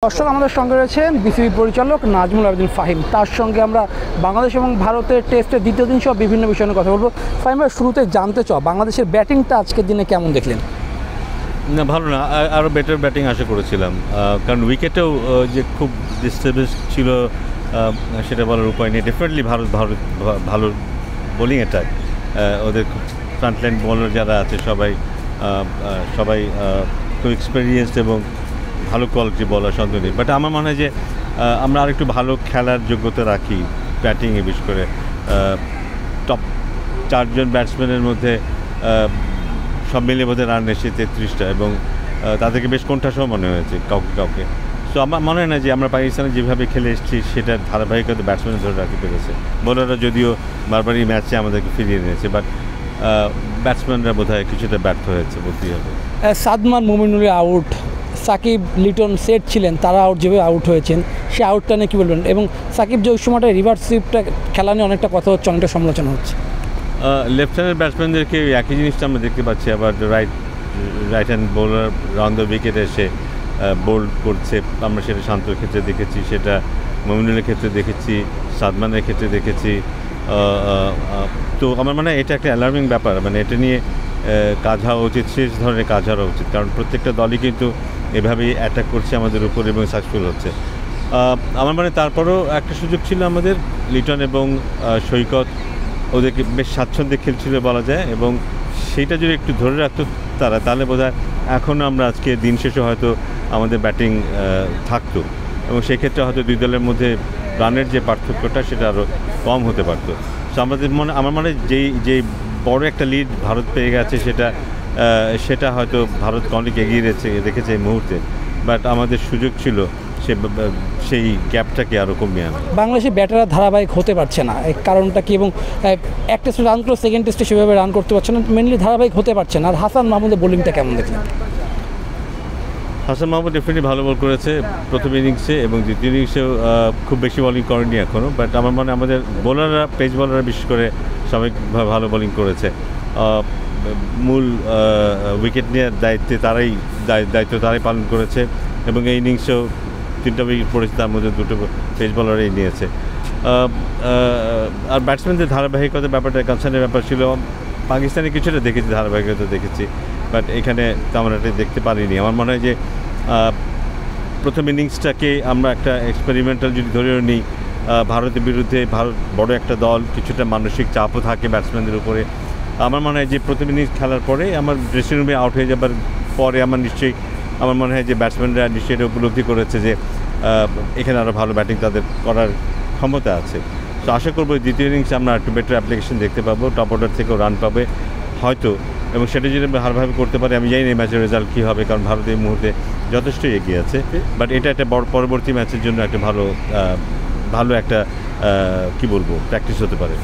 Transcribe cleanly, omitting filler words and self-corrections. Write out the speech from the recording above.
দর্শক আমাদের সঙ্গে রয়েছেন বিসিবি পরিচালক নাজমুল আবেদিন ফাহিম। তার সঙ্গে আমরা বাংলাদেশ এবং ভারতের টেস্টের দ্বিতীয় দিন সব বিভিন্ন বিষয় নিয়ে কথা বলবো। ফাহিম ভাই, শুরুতে জানতে চাও বাংলাদেশের ব্যাটিংটা আজকের দিনে কেমন দেখলেন? না, ভালো না, আরও বেটার ব্যাটিং আশা করেছিলাম, কারণ উইকেটেও যে খুব ডিস্টার্বেন্স ছিল সেটা বলার উপায় নেই। ডেফিনেটলি ভারত ভালো বোলিং অ্যাটাক, ওদের ফ্রন্টলাইন বোলার যারা আছে সবাই খুব এক্সপিরিয়েন্সড এবং ভালো কোয়ালিটি বলার সন্দেহ নেই। বাট আমার মনে হয় যে আমরা আরেকটু ভালো খেলার যোগ্যতা রাখি ব্যাটিংয়ে, বিশেষ করে টপ 4 জন ব্যাটসম্যানের মধ্যে সব মিলিয়ে বোধহয় রান এসে 33টা, এবং তাদেরকে বেশ কোণঠাসাও মনে হয়েছে কাউকে। সো আমার মনে হয় না যে আমরা পাকিস্তানে যেভাবে খেলে এসেছি সেটার ধারাবাহিকতা ব্যাটসম্যানের ধরে রাখতে পেরেছে। বোলাররা যদিও বারবারই ম্যাচে আমাদেরকে ফিরিয়ে নিয়েছে, বাট ব্যাটসম্যানরা বোধহয় কিছুটা ব্যর্থ হয়েছে বলতেই হবে। সাদমান, মুমিনুল আউট, সাকিব, লিটন সেট ছিলেন, তারা আউট যেভাবে আউট হয়েছেন সে আউটটা নিয়ে কী বলবেন? এবং সাকিব যে ওই সময়টা রিভার্স সুইপটা খেলা নিয়ে অনেকটা কথা হচ্ছে, অনেকটা সমালোচনা হচ্ছে। লেফট হ্যান্ডের ব্যাটসম্যানদেরকে একই জিনিসটা আমরা দেখতে পাচ্ছি, আবার right hand bowler round the উইকেটে এসে বোল্ড করছে। আমরা সেটা শান্তর ক্ষেত্রে দেখেছি, সেটা মুমিনুলের ক্ষেত্রে দেখেছি, সাদমানের ক্ষেত্রে দেখেছি। তো আমার মনে হয় এটা একটা অ্যালার্মিং ব্যাপার, মানে এটা নিয়ে কাজ হওয়া উচিত, শেষ ধরনের কাজ হওয়া উচিত, কারণ প্রত্যেকটা দলই কিন্তু এভাবেই অ্যাটাক করছে আমাদের উপর এবং সাকসেসফুল হচ্ছে। আমার মানে তারপরেও একটা সুযোগ ছিল আমাদের, লিটন এবং সৈকত ওদেরকে বেশ স্বাচ্ছন্দ্যে খেলছিল বলা যায়, এবং সেইটা যদি একটু ধরে রাখতো তারা, তাহলে বোধহয় এখনও আমরা আজকে দিন শেষে হয়তো আমাদের ব্যাটিং থাকতো, এবং সেক্ষেত্রে হয়তো দুই দলের মধ্যে রানের যে পার্থক্যটা সেটা আরও কম হতে পারতো। সো আমার মনে যেই বড় একটা লিড ভারত পেয়ে গেছে সেটা হয়তো ভারতকে অনেক এগিয়ে রেখেছে এই মুহূর্তে, বাট আমাদের সুযোগ ছিল সেই গ্যাপটাকে আরও কমিয়ে আনা। বাংলাদেশের ব্যাটাররা ধারাবাহিক হতে পারছে না, এই কারণটা কি? এবং এক টেস্টে রান করে সেকেন্ড টেস্টে সেভাবে রান করতে পারছে না, মেনলি ধারাবাহিক হতে পারছে না। আর হাসান মাহমুদের বোলিংটা কেমন দেখলেন? হাসান মাহমুদ ডেফিনেটলি ভালো বল করেছে প্রথম ইনিংসে, এবং দ্বিতীয় ইনিংসেও খুব বেশি বোলিং করেনি এখনও, বাট আমার মনে আমাদের বোলাররা, পেস বোলাররা বিশেষ করে সবাই ভালো বোলিং করেছে। মূল উইকেট নেওয়ার দায়িত্ব তারাই পালন করেছে, এবং এই ইনিংসেও 3টা উইকেট পড়েছে, তার মধ্যে 2টো পেস বোলারই নিয়েছে। আর ব্যাটসম্যানদের ধারাবাহিকতার ব্যাপারটা কনসার্নের ব্যাপার ছিল। পাকিস্তানে কিছুটা দেখেছি, ধারাবাহিকতা দেখেছি, বাট এখানে তেমন একটা দেখতে পারিনি। আমার মনে হয় যে প্রথম ইনিংসটাকে আমরা একটা এক্সপেরিমেন্টাল যদি ধরে নিই, ভারতের বিরুদ্ধে ভারত বড় একটা দল, কিছুটা মানসিক চাপও থাকে ব্যাটসম্যানদের উপরে। আমার মনে হয় যে প্রথম ইনিংস খেলার পরে আমার ড্রেসিং রুমে আউট হয়ে যাবার পরে আমার মনে হয় যে ব্যাটসম্যানরা নিশ্চয়ই এটা উপলব্ধি করেছে যে এখানে আরও ভালো ব্যাটিং তাদের করার ক্ষমতা আছে। তো আশা করবো দ্বিতীয় ইনিংসে আমরা একটু বেটার অ্যাপ্লিকেশন দেখতে পাবো, টপ অর্ডার থেকেও রান পাবে হয়তো, এবং সেটা যদি আমরা ভালোভাবে করতে পারি, আমি জানি না এই ম্যাচের রেজাল্ট কী হবে, কারণ ভারত এই মুহূর্তে যথেষ্টই এগিয়ে আছে, বাট এটা একটা পরবর্তী ম্যাচের জন্য একটা ভালো একটা কী বলবো প্র্যাকটিস হতে পারে।